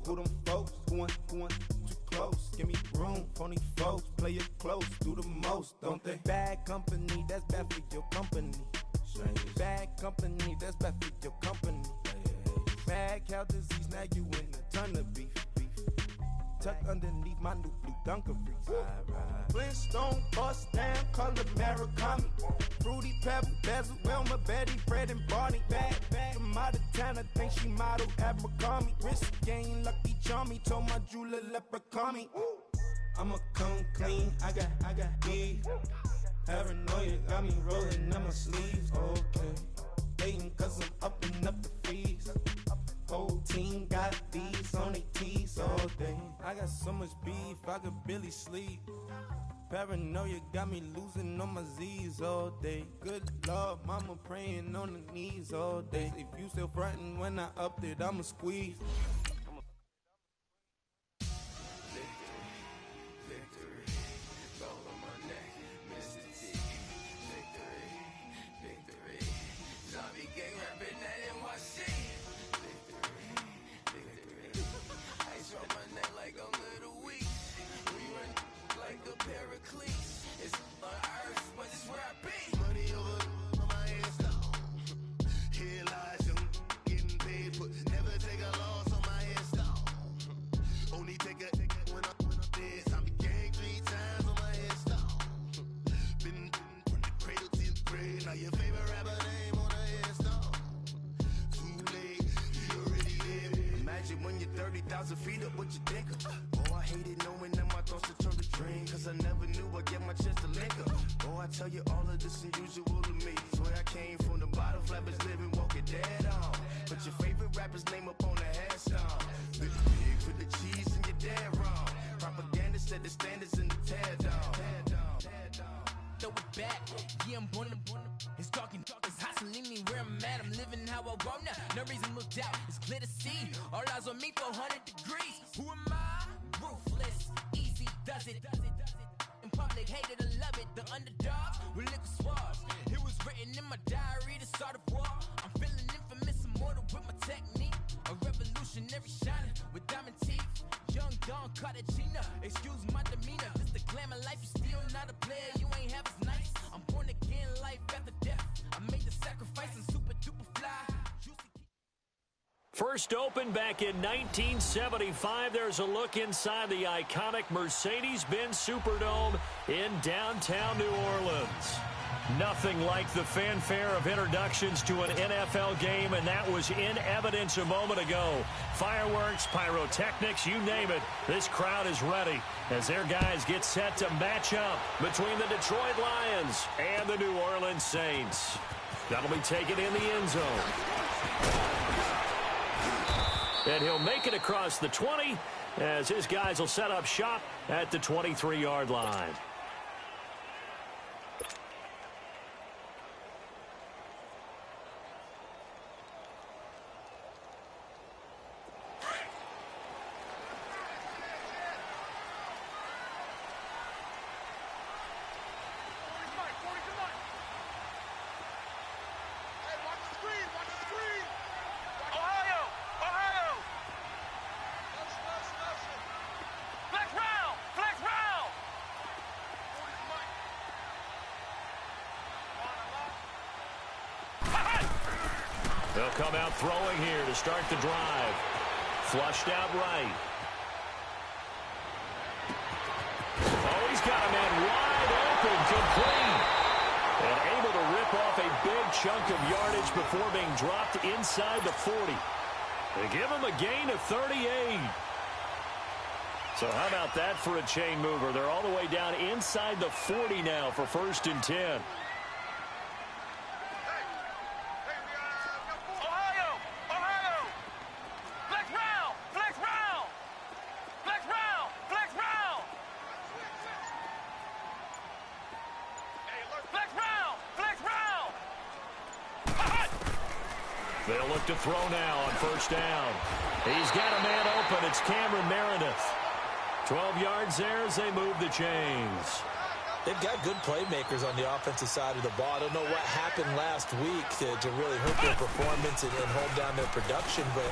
Who them folks? Who too close? Give me room, phony folks. Play it close, do the most, don't they? Bad company, that's bad for your company. Bad company, that's bad for your company. Mad cow disease, now you in a ton of beef. Tuck underneath my new blue dungarees. Flintstone, bust down, color Murakami. Fruity Pebble, Basil, Wilma, Betty, Fred, and Barney. Bad from out of town, I think she model Abercrombie. Wrist game, Lucky Charmy, told my jeweler leprechaun. I'ma come clean, I got beef. Paranoia got me rolling in my sleeves, okay. Hating cause I'm upping up the fees. Whole team got these on their tees all day. I got so much beef, I could barely sleep. Paranoia got me losing on my Z's all day. Good Lord, mama praying on the knees all day. If you still frontin' when I upped it, I'ma squeeze. Feet up, what you think of? Oh, I hated knowing that my thoughts would turn to dream. Cause I never knew I'd get my chance to link up. Oh, I tell you all of this unusual to me. Swear I came from the bottom, flappers living, walking dead on. Put your favorite rapper's name up on the headstone. Big for the cheese and you're dead wrong. Propaganda set the standards in the tear down. Throw it back, yeah, I'm born to. It's talking, it's hustling me where I'm at. I'm living how I want now. No reason to look out, it's clear to see. All eyes on me, 400 degrees. Who am I? Ruthless, easy does it. In public, hated or love it. The underdogs with liquor swabs. It was written in my diary to start a war. I'm feeling infamous, immortal with my technique. A revolutionary shining with diamond teeth. Young Don Cartagena, excuse my demeanor. This the glamour life, you still not a player. You ain't half as nice. I'm born again, life after death. I made the sacrifice and super duper fly. First opened back in 1975. There's a look inside the iconic Mercedes-Benz Superdome in downtown New Orleans. Nothing like the fanfare of introductions to an NFL game, and that was in evidence a moment ago. Fireworks, pyrotechnics, you name it. This crowd is ready as their guys get set to match up between the Detroit Lions and the New Orleans Saints. That'll be taken in the end zone. And he'll make it across the 20 as his guys will set up shop at the 23-yard line. They'll come out throwing here to start the drive. Flushed out right. Oh, he's got a man wide open, complete. And able to rip off a big chunk of yardage before being dropped inside the 40. They give him a gain of 38. So how about that for a chain mover? They're all the way down inside the 40 now for 1st and 10. They'll look to throw now on 1st down. He's got a man open. It's Cameron Meredith. 12 yards there as they move the chains. They've got good playmakers on the offensive side of the ball. I don't know what happened last week to really hurt their performance and hold down their production, but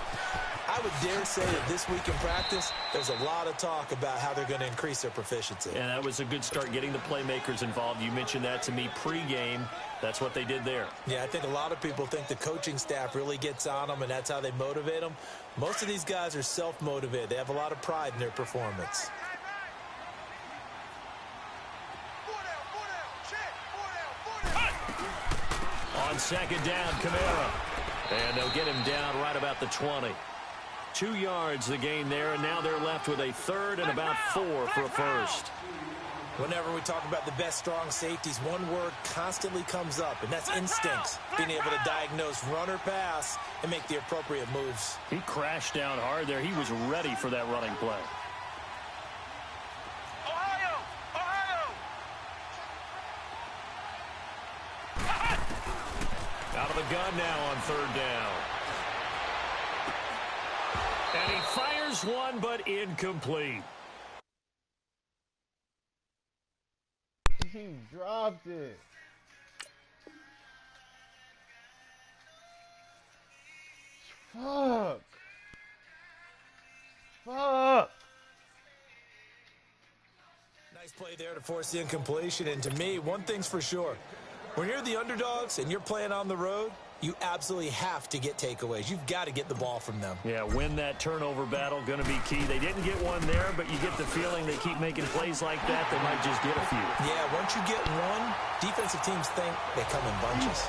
I would dare say that this week in practice, there's a lot of talk about how they're going to increase their proficiency. And that was a good start, getting the playmakers involved. You mentioned that to me pregame. That's what they did there. Yeah, I think a lot of people think the coaching staff really gets on them, and that's how they motivate them. Most of these guys are self-motivated. They have a lot of pride in their performance. On second down, Kamara. And they'll get him down right about the 20. 2 yards the gain there, and now they're left with a third and about 4 for a first. Whenever we talk about the best strong safeties, one word constantly comes up, and that's instincts. Being able to diagnose run or pass and make the appropriate moves. He crashed down hard there. He was ready for that running play. Out of the gun now on third down. And he fires one, but incomplete. He dropped it. Fuck. Nice play there to force the incompletion, and to me, one thing's for sure. When you're the underdogs and you're playing on the road, you absolutely have to get takeaways. You've got to get the ball from them. Yeah, win that turnover battle, going to be key. They didn't get one there, but you get the feeling they keep making plays like that, they might just get a few. Yeah, once you get one, defensive teams think they come in bunches.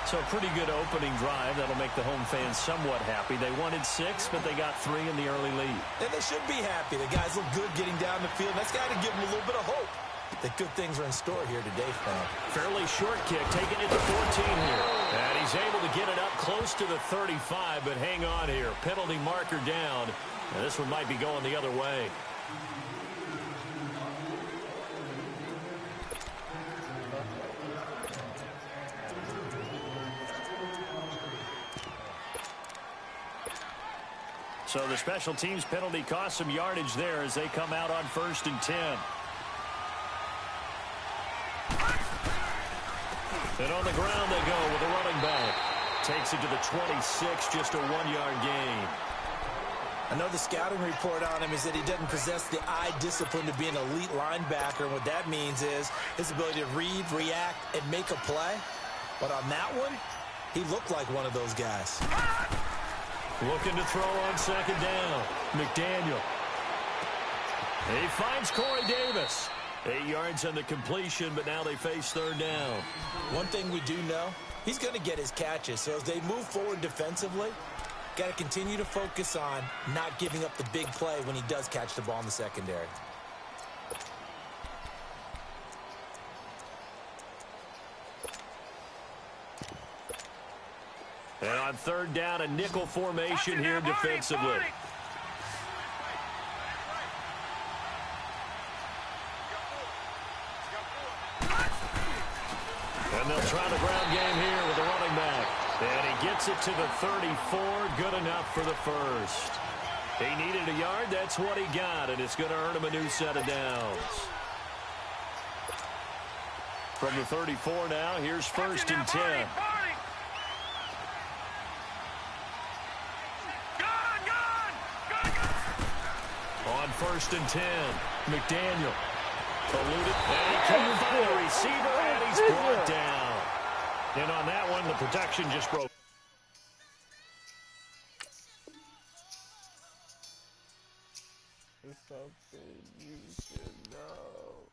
So a pretty good opening drive. That'll make the home fans somewhat happy. They wanted 6, but they got 3 in the early lead. And they should be happy. The guys look good getting down the field. That's got to give them a little bit of hope that good things are in store here today, Frank. Fairly short kick, taking it to 14 here. And he's able to get it up close to the 35, but hang on here. Penalty marker down. And this one might be going the other way. So the special teams penalty cost some yardage there as they come out on 1st and 10. And on the ground they go with a running back. Takes it to the 26, just a 1-yard gain. I know the scouting report on him is that he doesn't possess the eye discipline to be an elite linebacker. And what that means is his ability to read, react, and make a play. But on that one, he looked like one of those guys. Looking to throw on second down. McDaniel. He finds Corey Davis. 8 yards on the completion, but now they face third down. One thing we do know, he's going to get his catches. So as they move forward defensively, got to continue to focus on not giving up the big play when he does catch the ball in the secondary. And on third down, a nickel formation here defensively. And they'll try the ground game here with the running back. And he gets it to the 34. Good enough for the first. He needed a yard. That's what he got. And it's going to earn him a new set of downs. From the 34 now, here's 1st and 10. On 1st and 10, McDaniel. Eluded, and he can't find the receiver, and he's brought down. And on that one, the protection just broke. It's something you should know.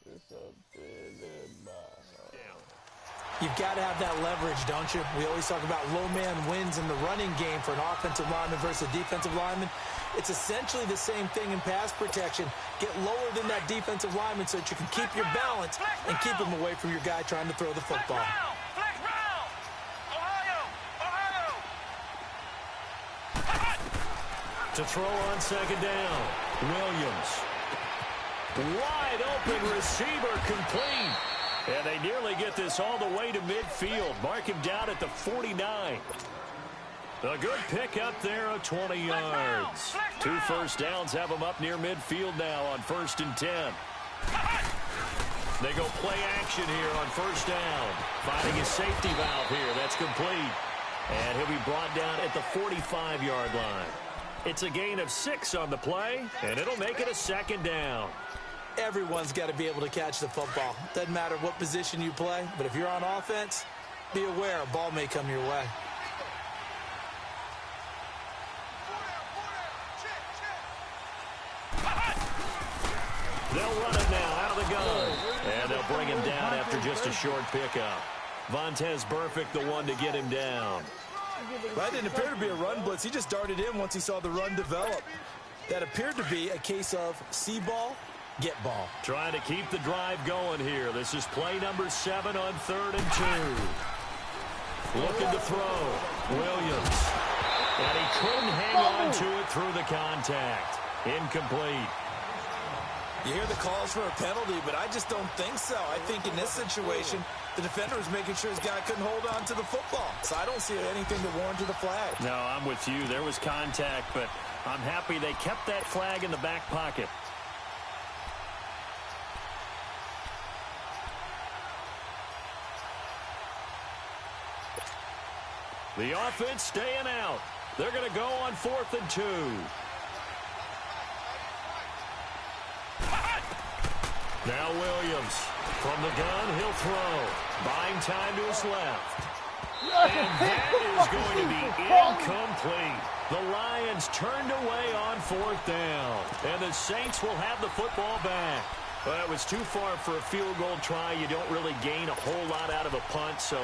It's something in my heart. You've got to have that leverage, don't you? We always talk about low man wins in the running game for an offensive lineman versus a defensive lineman. It's essentially the same thing in pass protection. Get lower than that defensive lineman so that you can keep your balance and keep him away from your guy trying to throw the football. To throw on second down, Williams. Wide open receiver, complete. And they nearly get this all the way to midfield. Mark him down at the 49. A good pickup there of 20 yards. 2 first downs have him up near midfield now on 1st and 10. They go play action here on first down. Finding his safety valve here. That's complete. And he'll be brought down at the 45-yard line. It's a gain of 6 on the play, and it'll make it a second down. Everyone's got to be able to catch the football. Doesn't matter what position you play, but if you're on offense, be aware a ball may come your way. They'll run it now out of the gun. And they'll bring him down after just a short pickup. Vontez Burfict, the one to get him down. That didn't appear to be a run blitz. He just darted in once he saw the run develop. That appeared to be a case of see ball, get ball. Trying to keep the drive going here. This is play number 7 on 3rd and 2. Looking to throw. Williams. And he couldn't hang on to it through the contact. Incomplete. You hear the calls for a penalty, but I just don't think so. I think in this situation, the defender was making sure his guy couldn't hold on to the football. So I don't see anything to warrant the flag. No, I'm with you. There was contact, but I'm happy they kept that flag in the back pocket. The offense staying out. They're going to go on 4th and 2. Now Williams. From the gun, he'll throw. Buying time to his left. And that is going to be incomplete. The Lions turned away on 4th down. And the Saints will have the football back. Well, it was too far for a field goal try. You don't really gain a whole lot out of a punt, so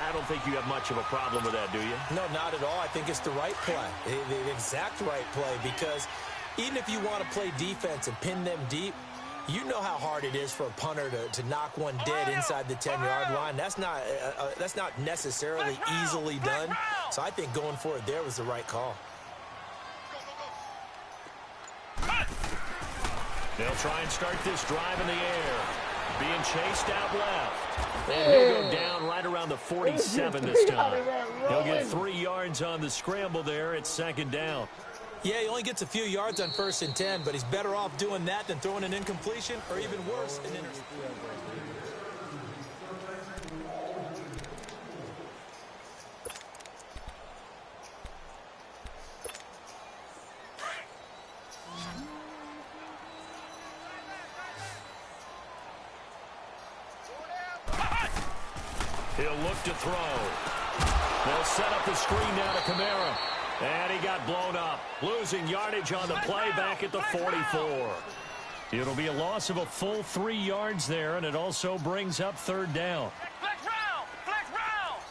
I don't think you have much of a problem with that, do you? No, not at all. I think it's the right play, the exact right play, because even if you want to play defense and pin them deep, you know how hard it is for a punter to knock one dead inside the 10-yard line. That's not necessarily easily done. So I think going for it there was the right call. They'll try and start this drive in the air. Being chased out left. And he'll go down right around the 47 this time. He'll get 3 yards on the scramble there at 2nd down. Yeah, he only gets a few yards on 1st and 10, but he's better off doing that than throwing an incompletion, or even worse, an interception. He'll look to throw. They'll set up the screen now to Kamara. And he got blown up. Losing yardage on the play back at the 44. It'll be a loss of a full 3 yards there, and it also brings up 3rd down. Flex round! Flex round!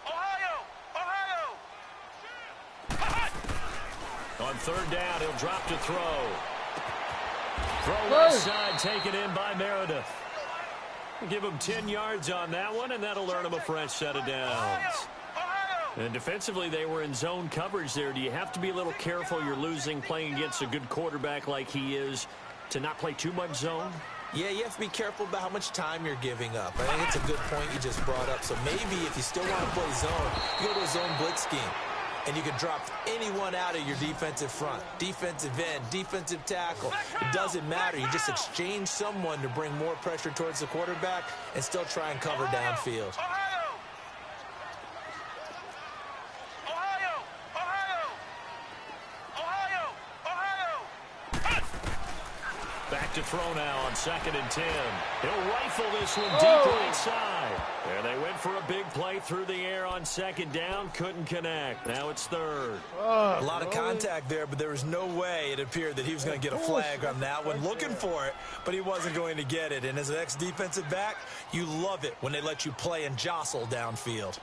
Ohio! On 3rd down, he'll drop to throw. Throw left side, taken in by Meredith. Give him 10 yards on that one, and that'll earn him a fresh set of downs. And defensively, they were in zone coverage there. Do you have to be a little careful? You're losing, playing against a good quarterback like he is, to not play too much zone? Yeah, you have to be careful about how much time you're giving up. I think it's a good point you just brought up. So maybe if you still want to play zone, you go to a zone blitz scheme. And you can drop anyone out of your defensive front, defensive end, defensive tackle. It doesn't matter. You just exchange someone to bring more pressure towards the quarterback and still try and cover downfield. Back to throw now on 2nd and 10. He'll rifle this one deep right side. And they went for a big play through the air on 2nd down. Couldn't connect. Now it's 3rd. A lot of contact there, but there was no way it appeared that he was going to get a flag on that one. Looking for it, but he wasn't going to get it. And as an ex-defensive back, you love it when they let you play and jostle downfield.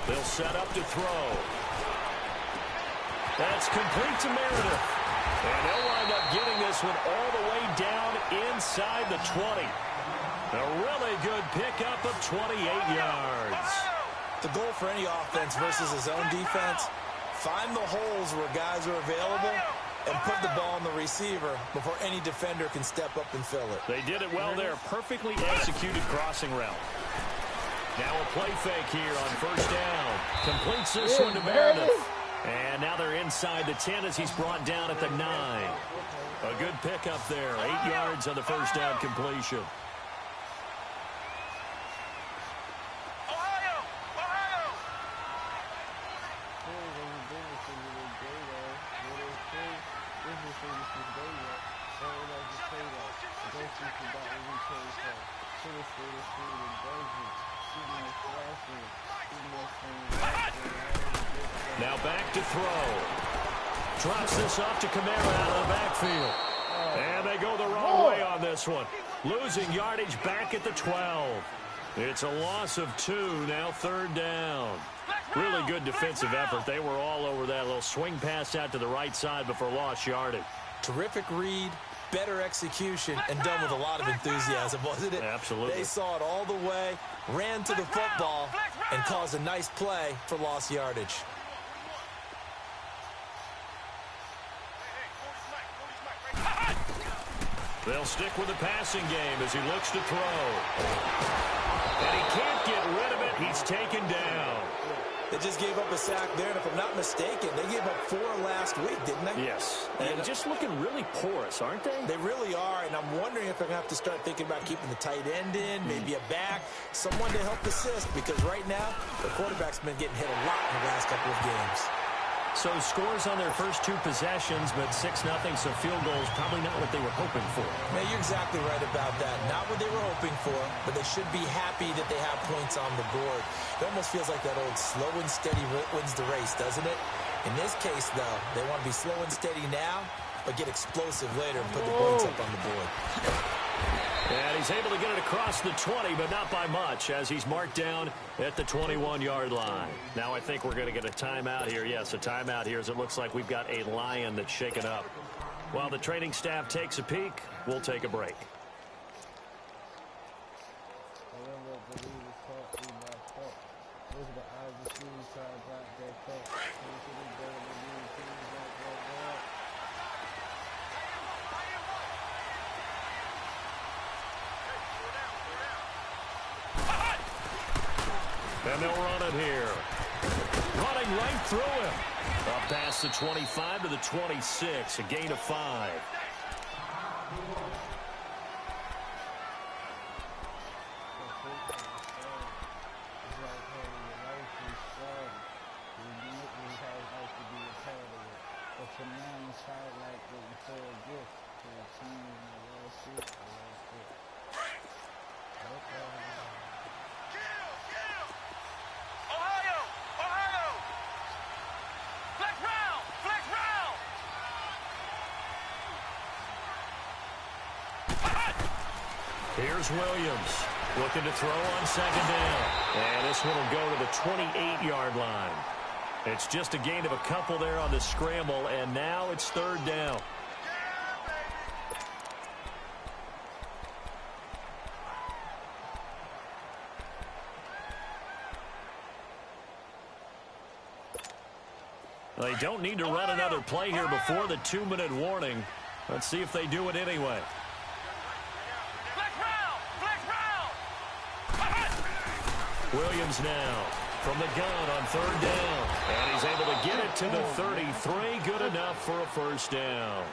They'll set up to throw. That's complete to Meredith. And they'll wind up getting this one all the way down inside the 20. A really good pickup of 28 yards. The goal for any offense versus his own defense, find the holes where guys are available and put the ball on the receiver before any defender can step up and fill it. They did it well there. Perfectly executed crossing route. Now a play fake here on first down. Completes this one to Meredith. And now they're inside the 10 as he's brought down at the 9. A good pickup there. 8 yards on the first down completion. Now back to throw. Drops this off to Kamara out of the backfield. And they go the wrong way on this one. Losing yardage back at the 12. It's a loss of 2, now third down. Really good defensive effort. They were all over that little swing pass out to the right side before lost yardage. Terrific read, better execution, and done with a lot of enthusiasm, wasn't it? Absolutely. They saw it all the way, ran to the football, and caused a nice play for lost yardage. They'll stick with the passing game as he looks to throw. And he can't get rid of it. He's taken down. They just gave up a sack there, and if I'm not mistaken, they gave up 4 last week, didn't they? Yes. And just looking really porous, aren't they? They really are, and I'm wondering if they're going to have to start thinking about keeping the tight end in, maybe a back, someone to help assist, because right now, the quarterback's been getting hit a lot in the last couple of games. So scores on their first 2 possessions, but 6-0, so field goals probably not what they were hoping for. Man, you're exactly right about that. Not what they were hoping for, but they should be happy that they have points on the board. It almost feels like that old slow and steady wins the race, doesn't it? In this case, though, they want to be slow and steady now, but get explosive later and put the points up on the board. And he's able to get it across the 20, but not by much, as he's marked down at the 21-yard line. Now I think we're going to get a timeout here. Yes, a timeout here, as it looks like we've got a lion that's shaken up. While the training staff takes a peek, we'll take a break. And they'll run it here. Running right through him. Up past the 25 to the 26. A gain of 5. Here's Williams looking to throw on second down. And this one will go to the 28-yard line. It's just a gain of a couple there on the scramble, and now it's third down. They don't need to run another play here before the 2-minute warning. Let's see if they do it anyway. Williams now from the gun on third down. And he's able to get it to the 33. Good enough for a first down.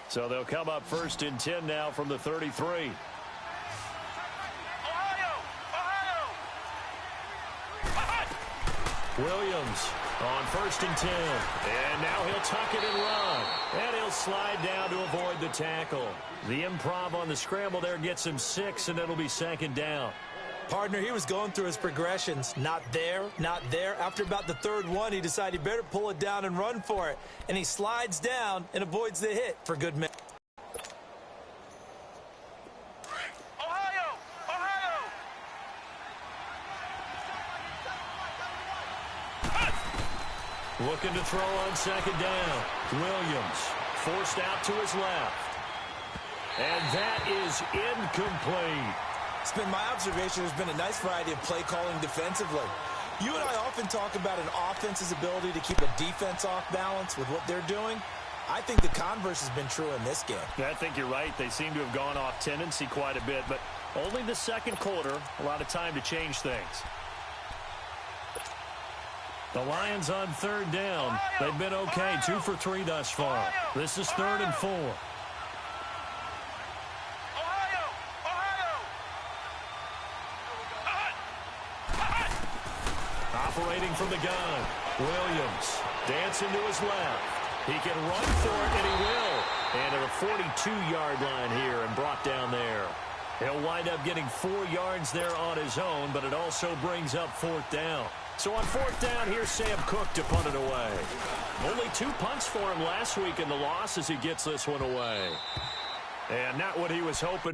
So they'll come up first and 10 now from the 33. Williams on first and 10. And now he'll tuck it and run. And he'll slide down to avoid the tackle. The improv on the scramble there gets him 6, and it'll be second down. Partner, he was going through his progressions. Not there, not there. After about the third one, he decided he better pull it down and run for it. And he slides down and avoids the hit for good measure. Looking to throw on second down. Williams forced out to his left. And that is incomplete. It's been my observation there's been a nice variety of play calling defensively. You and I often talk about an offense's ability to keep a defense off balance with what they're doing. I think the converse has been true in this game. Yeah, I think you're right. They seem to have gone off tendency quite a bit, but only the second quarter, a lot of time to change things. The Lions on third down. They've been okay, 2 for 3 thus far. This is 3rd and 4. Operating from the gun, Williams dancing to his left. He can run for it, and he will. And at a 42-yard line here and brought down there. He'll wind up getting 4 yards there on his own, but it also brings up 4th down. So on 4th down, here's Sam Cook to punt it away. Only 2 punts for him last week in the loss as he gets this one away. And not what he was hoping.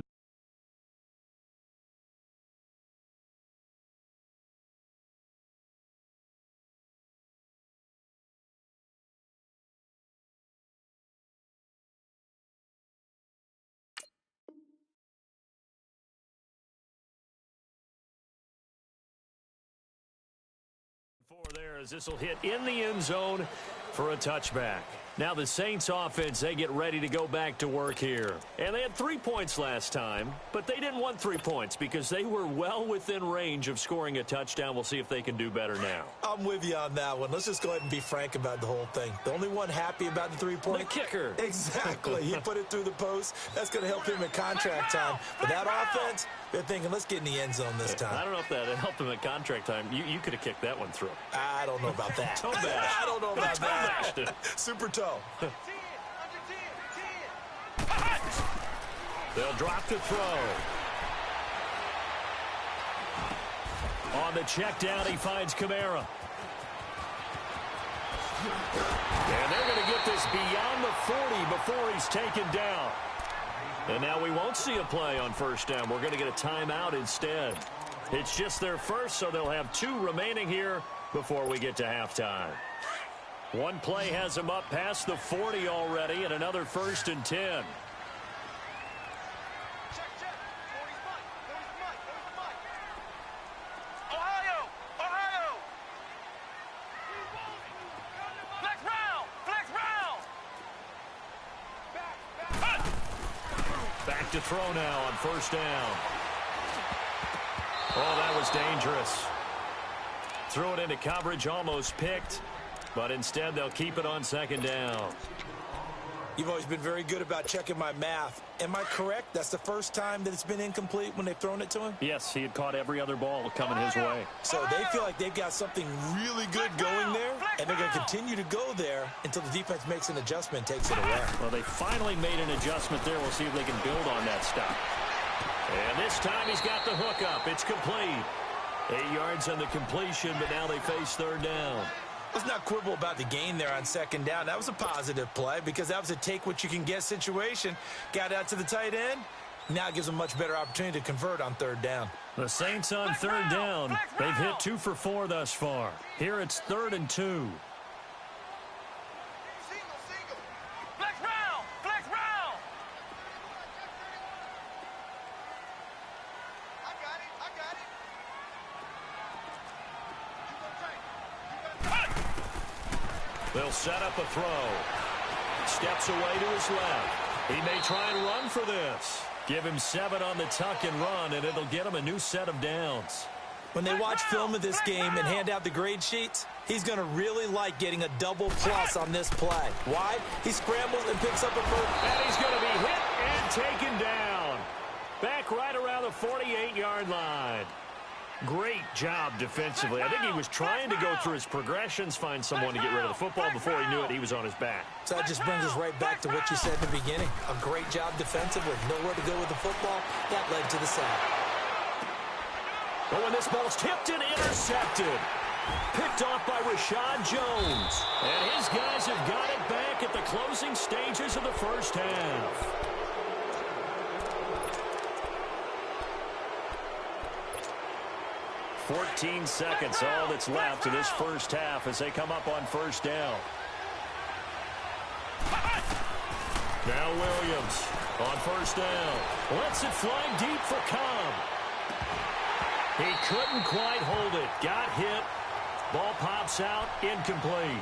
There as this will hit in the end zone for a touchback. Now the Saints offense, they get ready to go back to work here. And they had 3 points last time, but they didn't want 3 points because they were well within range of scoring a touchdown. We'll see if they can do better now. I'm with you on that one. Let's just go ahead and be frank about the whole thing. The only one happy about the 3-point. The kicker. Exactly. He put it through the post. That's going to help him at contract time. But that offense, they're thinking, let's get in the end zone this time. I don't know if that helped him at contract time. You could have kicked that one through. I don't know about that. Toe bash. I don't know about that. Super toe. They'll drop the throw. On the check down, he finds Kamara. And they're going to get this beyond the 40 before he's taken down. And now we won't see a play on 1st down. We're going to get a timeout instead. It's just their first, so they'll have 2 remaining here before we get to halftime. One play has them up past the 40 already, and another 1st and 10. Back to throw now on 1st down. Oh, that was dangerous. Threw it into coverage, almost picked. But instead, they'll keep it on 2nd down. You've always been very good about checking my math. Am I correct? That's the first time that it's been incomplete when they've thrown it to him? Yes, he had caught every other ball coming his way. So they feel like they've got something really good going there, and they're going to continue to go there until the defense makes an adjustment and takes it away. Well, they finally made an adjustment there. We'll see if they can build on that stop. And this time he's got the hook up. It's complete. 8 yards on the completion, but now they face 3rd down. Let's not quibble about the gain there on 2nd down. That was a positive play because that was a take-what-you-can-get situation. Got out to the tight end. Now it gives them a much better opportunity to convert on 3rd down. The Saints on 3rd down. They've hit 2 for 4 thus far. Here it's 3rd and 2. They'll set up a throw. Steps away to his left. He may try and run for this. Give him 7 on the tuck and run, and it'll get him a new set of downs. When they watch film of this game and hand out the grade sheets, he's going to really like getting a double plus on this play. Why? He scrambles and picks up a first. And he's going to be hit and taken down. Back right around the 48-yard line. Great job defensively. I think he was trying to go through his progressions, find someone to get rid of the football. Before he knew it, he was on his back. So that just brings us right back to what you said in the beginning. A great job defensively. Nowhere to go with the football. That led to the sack. But when this ball's tipped and intercepted. Picked off by Rashad Jones. And his guys have got it back at the closing stages of the 1st half. 14 seconds, all that's left to this 1st half as they come up on 1st down. Now Williams on first down. Lets it fly deep for Cobb. He couldn't quite hold it. Got hit. Ball pops out. Incomplete.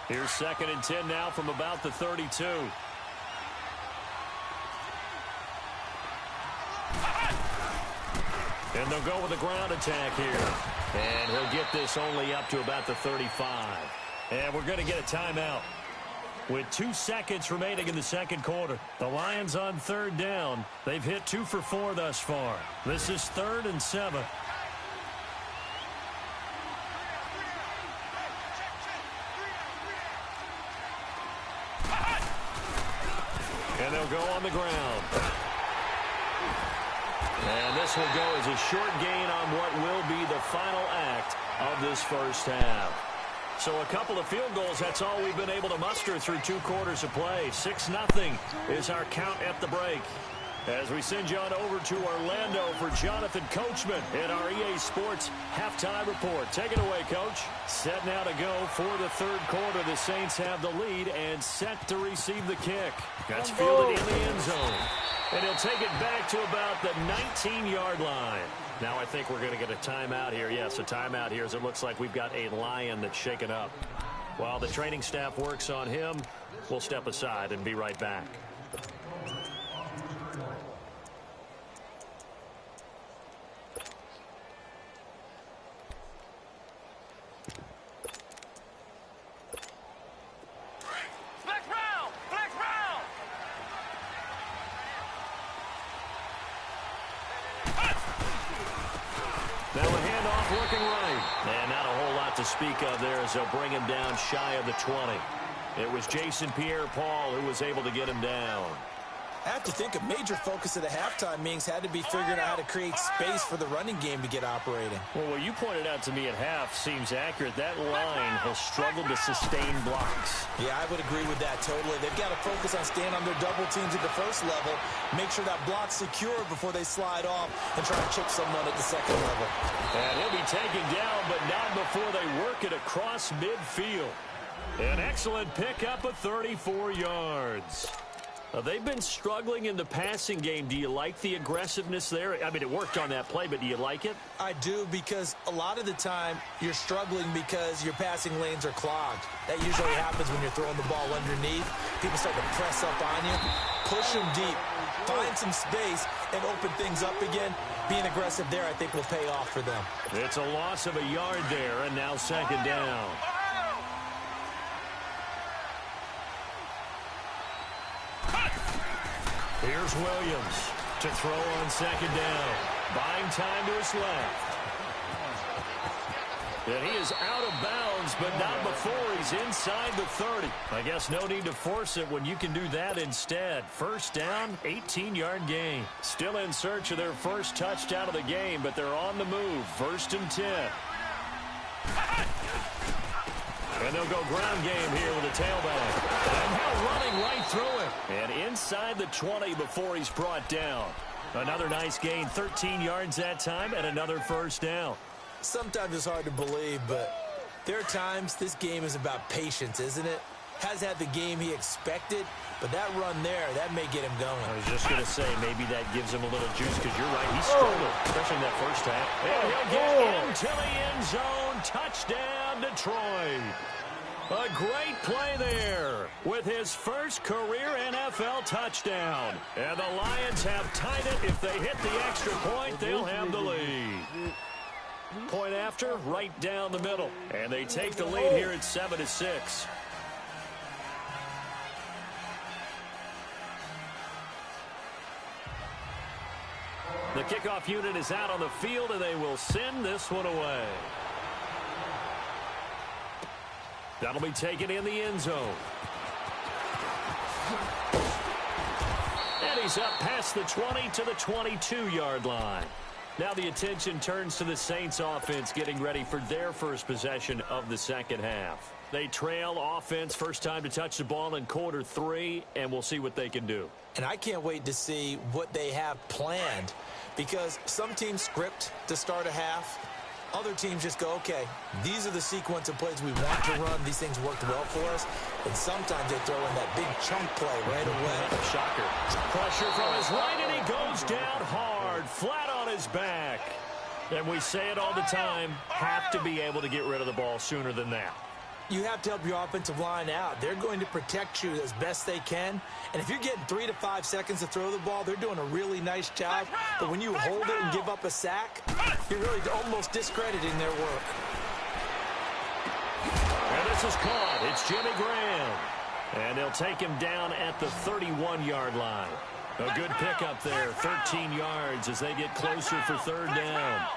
Here's 2nd and 10 now from about the 32. And they'll go with a ground attack here. And he'll get this only up to about the 35. And we're going to get a timeout. With 2 seconds remaining in the second quarter. The Lions on 3rd down. They've hit 2 for 4 thus far. This is 3rd and 7. And they'll go on the ground. And this will go as a short gain on what will be the final act of this first half. So a couple of field goals, that's all we've been able to muster through 2 quarters of play. 6-0 is our count at the break. As we send you on over to Orlando for Jonathan Coachman in our EA Sports Halftime Report. Take it away, Coach. Set now to go for the 3rd quarter. The Saints have the lead and set to receive the kick. That's fielded in the end zone. And he'll take it back to about the 19-yard line. Now I think we're going to get a timeout here. Yes, a timeout here as it looks like we've got a Lion that's shaken up. While the training staff works on him, we'll step aside and be right back. To speak of there as they'll bring him down shy of the 20. It was Jason Pierre-Paul who was able to get him down. I have to think a major focus of the halftime meetings had to be figuring out how to create space for the running game to get operating. Well, what you pointed out to me at half seems accurate. That line has struggled to sustain blocks. Yeah, I would agree with that totally. They've got to focus on staying on their double teams at the first level, make sure that block's secure before they slide off and try to chip someone at the second level. And he'll be taken down, but not before they work it across midfield. An excellent pickup of 34 yards. They've been struggling in the passing game. Do you like the aggressiveness there? I mean, it worked on that play, but do you like it? I do, because a lot of the time you're struggling because your passing lanes are clogged. That usually happens when you're throwing the ball underneath. People start to press up on you. Push them deep. Find some space and open things up again. Being aggressive there, I think, will pay off for them. It's a loss of a yard there, and now 2nd down. Here's Williams to throw on 2nd down. Buying time to his left. And he is out of bounds, but not before he's inside the 30. I guess no need to force it when you can do that instead. First down, 18-yard gain. Still in search of their first touchdown of the game, but they're on the move. 1st and 10. And they'll go ground game here with a tailback. And now running right through him. And inside the 20 before he's brought down. Another nice gain, 13 yards that time, and another first down. Sometimes it's hard to believe, but there are times this game is about patience, isn't it? Has had the game he expected, but that run there, that may get him going. I was just going to say, maybe that gives him a little juice, because you're right, he struggled, especially in that first half. And he'll get into the end zone. Touchdown, Detroit. A great play there with his first career NFL touchdown. And the Lions have tied it. If they hit the extra point, they'll have the lead. Point after, right down the middle. And they take the lead here at 7-6. The kickoff unit is out on the field, and they will send this one away. That'll be taken in the end zone. And he's up past the 20 to the 22-yard line. Now the attention turns to the Saints offense getting ready for their first possession of the second half. They trail offense first time to touch the ball in quarter 3, and we'll see what they can do. And I can't wait to see what they have planned, because some teams script to start a half. Other teams just go, okay, these are the sequence of plays we want to run. These things worked well for us. And sometimes they throw in that big chunk play right away. Shocker. Pressure from his right, and he goes down hard, flat on his back. And we say it all the time, have to be able to get rid of the ball sooner than that. You have to help your offensive line out. They're going to protect you as best they can. And if you're getting 3 to 5 seconds to throw the ball, they're doing a really nice job. But when you hold it and give up a sack, you're really almost discrediting their work. And this is caught. It's Jimmy Graham. And they'll take him down at the 31-yard line. A good pickup there, 13 yards as they get closer for third down.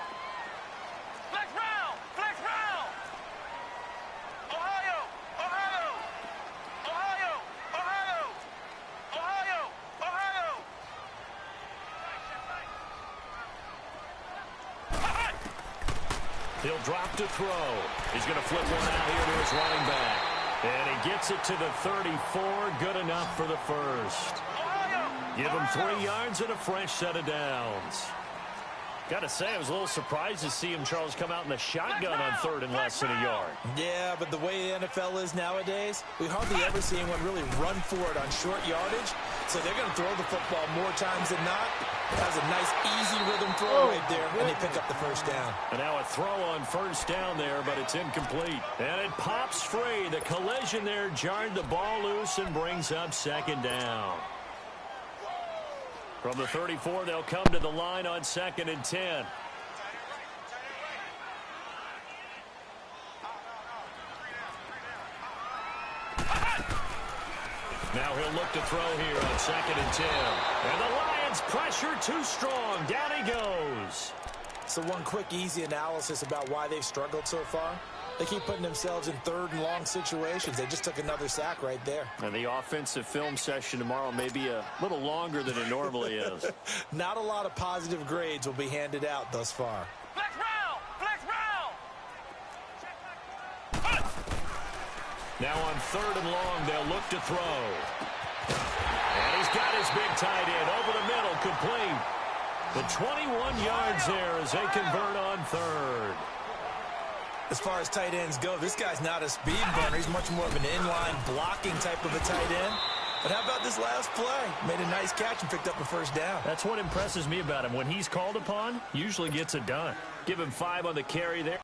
He'll drop to throw. He's going to flip one out here to his running back. And he gets it to the 34. Good enough for the first. Give him 3 yards and a fresh set of downs. Got to say, I was a little surprised to see him, Charles, come out in the shotgun on third and less than a yard. Yeah, but the way the NFL is nowadays, we hardly ever see anyone really run for it on short yardage. So they're going to throw the football more times than not. That was a nice, easy rhythm throw right there, and they pick up the first down. And now a throw on first down there, but it's incomplete. And it pops free. The collision there jarred the ball loose and brings up second down. From the 34, they'll come to the line on 2nd and 10. Now he'll look to throw here on 2nd and 10. And the Lions pressure too strong. Down he goes. So one quick, easy analysis about why they've struggled so far. They keep putting themselves in third and long situations. They just took another sack right there. And the offensive film session tomorrow may be a little longer than it normally is. Not a lot of positive grades will be handed out thus far. Flex round! Flex round! Now on 3rd and long, they'll look to throw. And he's got his big tight end over the middle, complete. The 21 yards there as they convert on 3rd. As far as tight ends go, this guy's not a speed burner. He's much more of an inline blocking type of a tight end. But how about this last play? Made a nice catch and picked up the first down. That's what impresses me about him. When he's called upon, usually gets it done. Give him 5 on the carry there.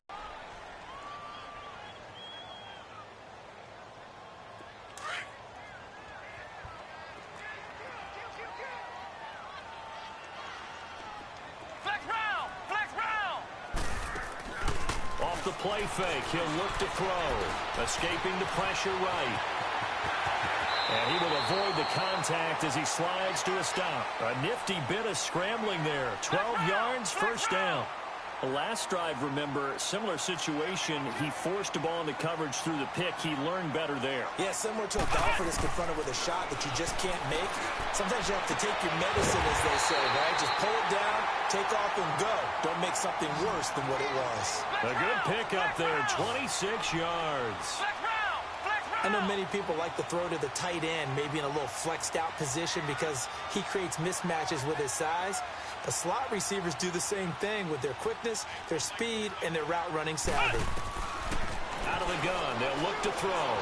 Off the play fake, he'll look to throw. Escaping the pressure right. And he will avoid the contact as he slides to a stop. A nifty bit of scrambling there. 12 yards, first down. The last drive, remember, similar situation. He forced the ball into coverage through the pick. He learned better there. Yeah, similar to a golfer that's confronted with a shot that you just can't make. Sometimes you have to take your medicine, as they say, right? Just pull it down, take off, and go. Don't make something worse than what it was. A good pickup there, 26 yards. I know many people like to throw to the tight end, maybe in a little flexed out position because he creates mismatches with his size. But slot receivers do the same thing with their quickness, their speed, and their route running savvy. Out of the gun, they'll look to throw.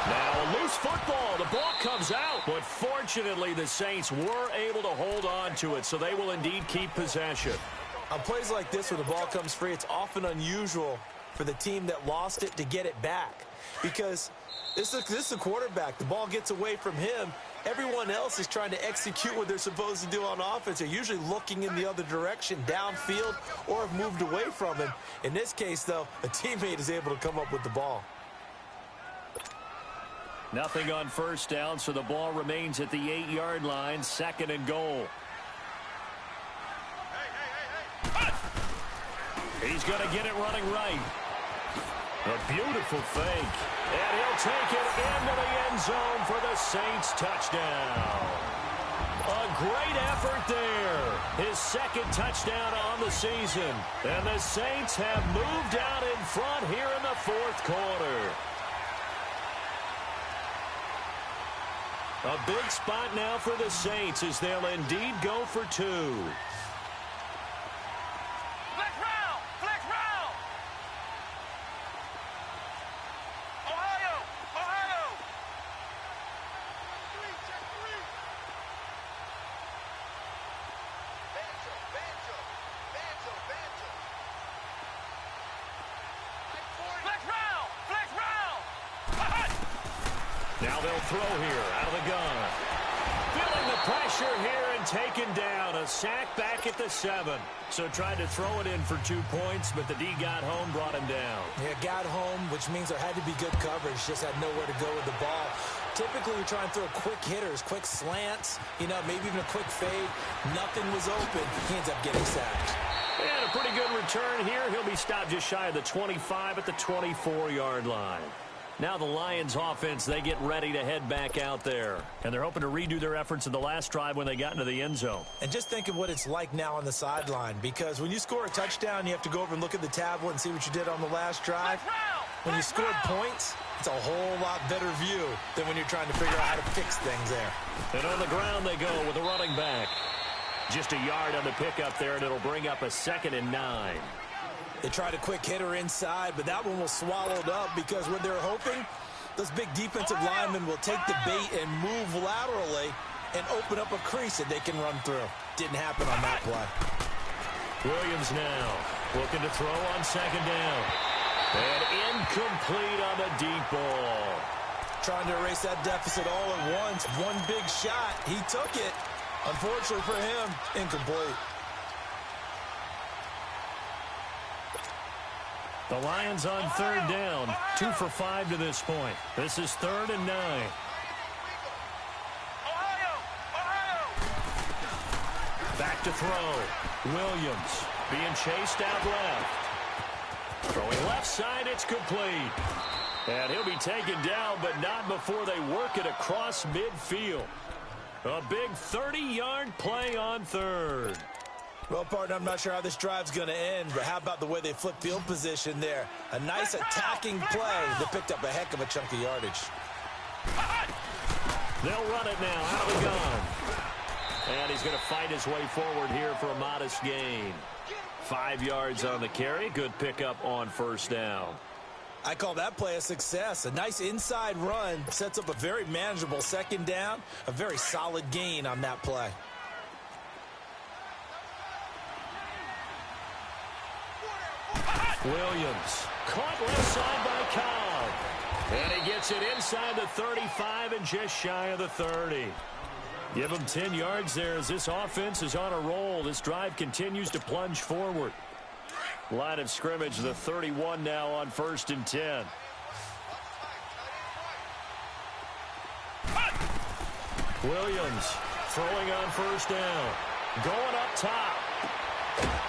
Now a loose football. The ball comes out. But fortunately, the Saints were able to hold on to it, so they will indeed keep possession. On plays like this where the ball comes free, it's often unusual for the team that lost it to get it back. Because this is a quarterback. The ball gets away from him. Everyone else is trying to execute what they're supposed to do on offense. They're usually looking in the other direction, downfield, or have moved away from him. In this case, though, a teammate is able to come up with the ball. Nothing on first down, so the ball remains at the 8-yard line, 2nd and goal. He's going to get it running right. A beautiful fake. And he'll take it into the end zone for the Saints touchdown. A great effort there. His second touchdown on the season. And the Saints have moved out in front here in the fourth quarter. A big spot now for the Saints as they'll indeed go for two. Flex round! Flex round! Ohio! Ohio! Check three! Banjo! Banjo! Banjo! Banjo! Flex round! Flex round! Now they'll throw here out of the gun. Feeling the pressure here and taken down. A sack back at the 7. So tried to throw it in for 2 points, but the D got home, brought him down. Yeah, got home, which means there had to be good coverage. Just had nowhere to go with the ball. Typically, you try and throw quick hitters, quick slants, maybe even a quick fade. Nothing was open. He ends up getting sacked. And a pretty good return here. He'll be stopped just shy of the 25 at the 24-yard line. Now the Lions offense, they get ready to head back out there. And they're hoping to redo their efforts in the last drive when they got into the end zone. And just think of what it's like now on the sideline, because when you score a touchdown, you have to go over and look at the tablet and see what you did on the last drive. When you scored points, it's a whole lot better view than when you're trying to figure out how to fix things there. And on the ground they go with a running back. Just a yard on the pickup there, and it'll bring up a 2nd and 9. They tried a quick hitter inside, but that one was swallowed up because what they're hoping, those big defensive linemen will take the bait and move laterally and open up a crease that they can run through. Didn't happen on that play. Williams now looking to throw on 2nd down. And incomplete on the deep ball. Trying to erase that deficit all at once. One big shot. He took it. Unfortunately for him, incomplete. The Lions on 3rd down. 2 for 5 to this point. This is 3rd and 9. Back to throw. Williams being chased out left. Throwing left side, it's complete. And he'll be taken down, but not before they work it across midfield. A big 30-yard play on 3rd. Well, partner, I'm not sure how this drive's going to end, but how about the way they flip field position there? A nice attacking play that picked up a heck of a chunk of yardage. They'll run it now out of the gun. And he's going to fight his way forward here for a modest gain. 5 yards on the carry. Good pickup on 1st down. I call that play a success. A nice inside run sets up a very manageable 2nd down. A very solid gain on that play. Williams caught left side by Cobb. And he gets it inside the 35 and just shy of the 30. Give him 10 yards there as this offense is on a roll. This drive continues to plunge forward. Line of scrimmage, the 31 now on 1st and 10. Williams throwing on 1st down. Going up top.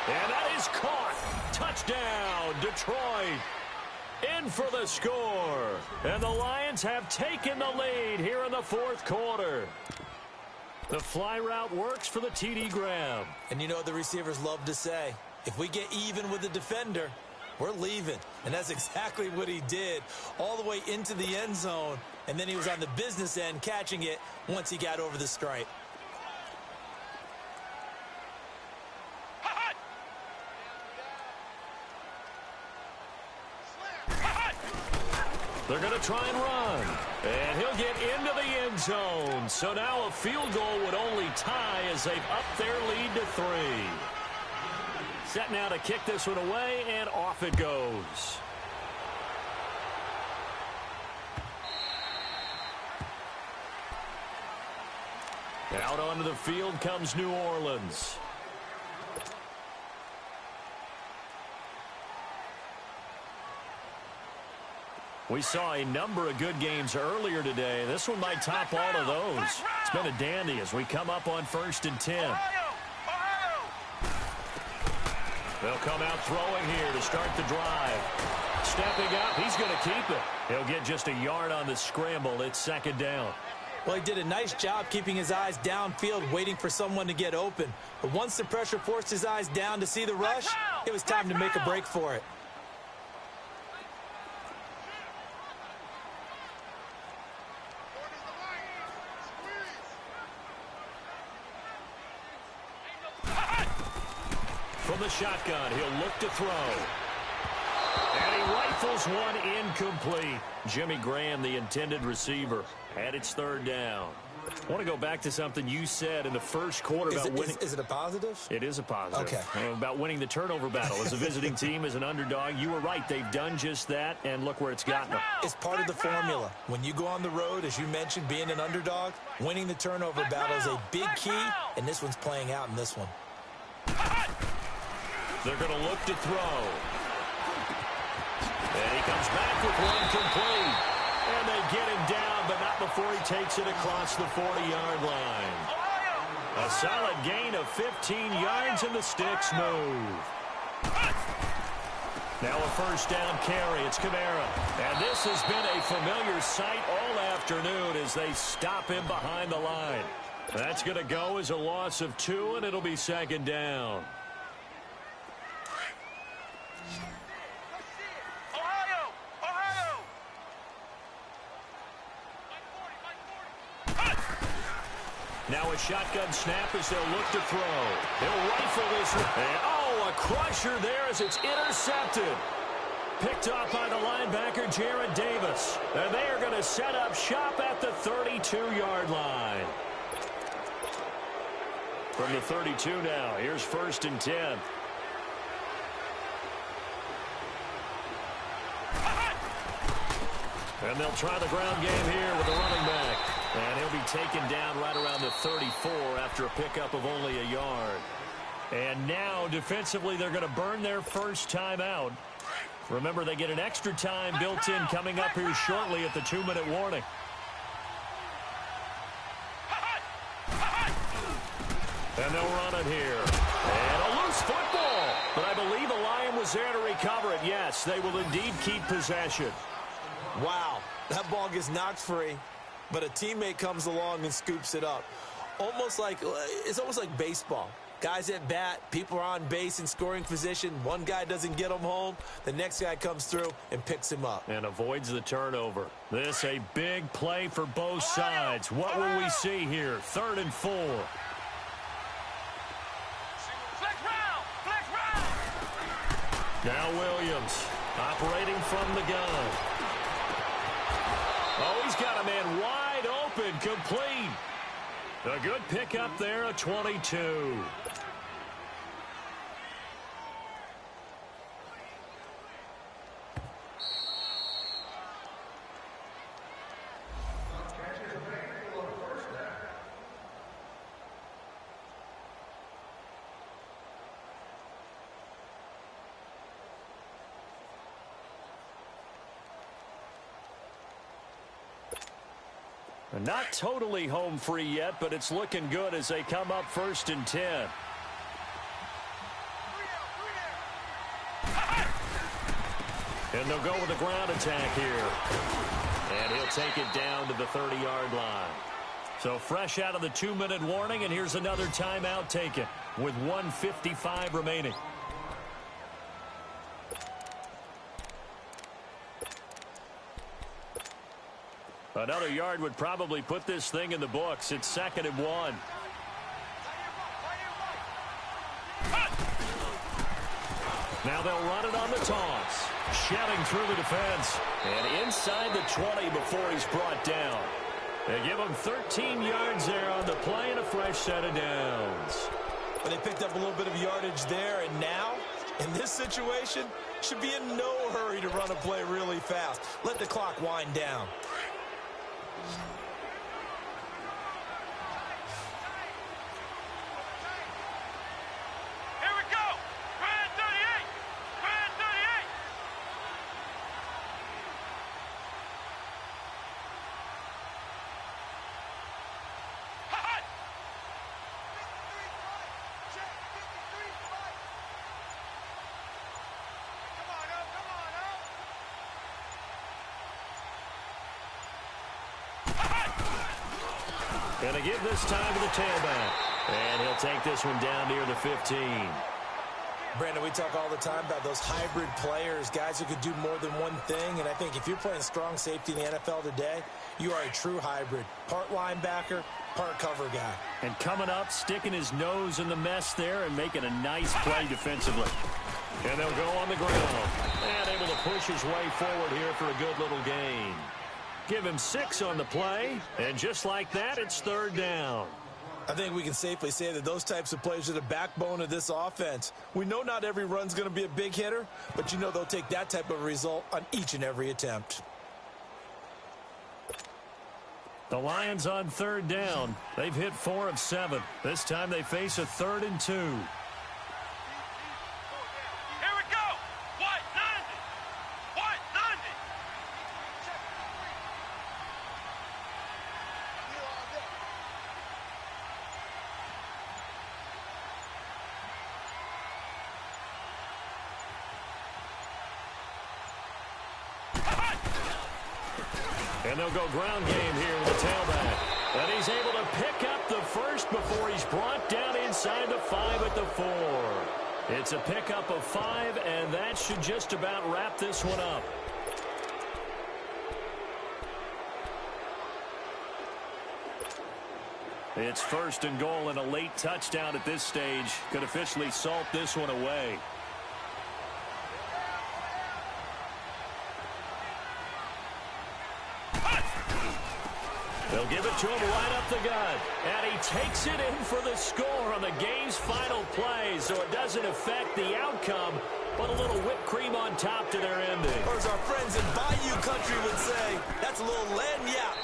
And that is caught. Touchdown, Detroit. In for the score. And the Lions have taken the lead here in the 4th quarter. The fly route works for the TD grab. And you know what the receivers love to say? If we get even with the defender, we're leaving. And that's exactly what he did, all the way into the end zone. And then he was on the business end catching it once he got over the stripe. They're going to try and run. And he'll get into the end zone. So now a field goal would only tie as they've upped their lead to 3. Set now to kick this one away, and off it goes. Out onto the field comes New Orleans. We saw a number of good games earlier today. This one might top all of those. It's been a dandy as we come up on 1st and 10. They'll come out throwing here to start the drive. Stepping up, he's going to keep it. He'll get just a yard on the scramble. It's 2nd down. Well, he did a nice job keeping his eyes downfield, waiting for someone to get open. But once the pressure forced his eyes down to see the rush, it was time to make a break for it. From the shotgun, he'll look to throw. And he rifles one incomplete. Jimmy Graham, the intended receiver, and it's third down. I want to go back to something you said in the first quarter about winning. Is it a positive? It is a positive. Okay. About winning the turnover battle. As a visiting team, as an underdog, you were right. They've done just that, and look where it's gotten them. It's part of the formula. When you go on the road, as you mentioned, being an underdog, winning the turnover battle is a big key, and this one's playing out in this one. They're going to look to throw. And he comes back with one complete. And they get him down, but not before he takes it across the 40-yard line. A solid gain of 15 yards, and the sticks move. Now a first down carry. It's Kamara. And this has been a familiar sight all afternoon as they stop him behind the line. That's going to go as a loss of 2, and it'll be second down. Now a shotgun snap as they'll look to throw. They'll rifle this. Oh, a crusher there as it's intercepted. Picked off by the linebacker, Jared Davis. And they are going to set up shop at the 32-yard line. From the 32 now, here's 1st and 10. And they'll try the ground game here with the running back. And he'll be taken down right around the 34 after a pickup of only a yard. And now, defensively, they're going to burn their first time out. Remember, they get an extra time built in coming up here shortly at the 2-minute warning. And they'll run it here. And a loose football. But I believe a Lion was there to recover it. Yes, they will indeed keep possession. Wow, that ball gets knocked free, but a teammate comes along and scoops it up. It's almost like baseball. Guys at bat, people are on base in scoring position. One guy doesn't get him home. The next guy comes through and picks him up. And avoids the turnover. This a big play for both sides. What will we see here? 3rd and 4. Now Williams operating from the gun. Oh, he's got a man wide open, complete. A good pickup there, a 22. Not totally home free yet, but it's looking good as they come up 1st and 10. And they'll go with a ground attack here. And he'll take it down to the 30-yard line. So fresh out of the 2-minute warning, and here's another timeout taken with 1:55 remaining. Another yard would probably put this thing in the books. It's 2nd and 1. Now they'll run it on the toss. Shelling through the defense. And inside the 20 before he's brought down. They give him 13 yards there on the play and a fresh set of downs. But they picked up a little bit of yardage there, and now, in this situation, should be in no hurry to run a play really fast. Let the clock wind down. Come on, Going to give this time to the tailback. And he'll take this one down near the 15. Brandon, we talk all the time about those hybrid players, guys who could do more than one thing. And I think if you're playing strong safety in the NFL today, you are a true hybrid. Part linebacker, part cover guy. And coming up, sticking his nose in the mess there and making a nice play defensively. And they'll go on the ground. And able to push his way forward here for a good little gain. Give him 6 on the play. And just like that, it's 3rd down. I think we can safely say that those types of plays are the backbone of this offense. We know not every run's going to be a big hitter, but you know they'll take that type of result on each and every attempt. The Lions on 3rd down. They've hit 4 of 7. This time they face a 3rd and 2. And they'll go ground game here with the tailback. And he's able to pick up the first before he's brought down inside the 5 at the 4. It's a pickup of 5, and that should just about wrap this one up. It's 1st and goal, and a late touchdown at this stage could officially salt this one away. They'll give it to him right up the gut. And he takes it in for the score on the game's final play, so it doesn't affect the outcome, but a little whipped cream on top to their ending. Or as our friends in Bayou Country would say, that's a little lagniappe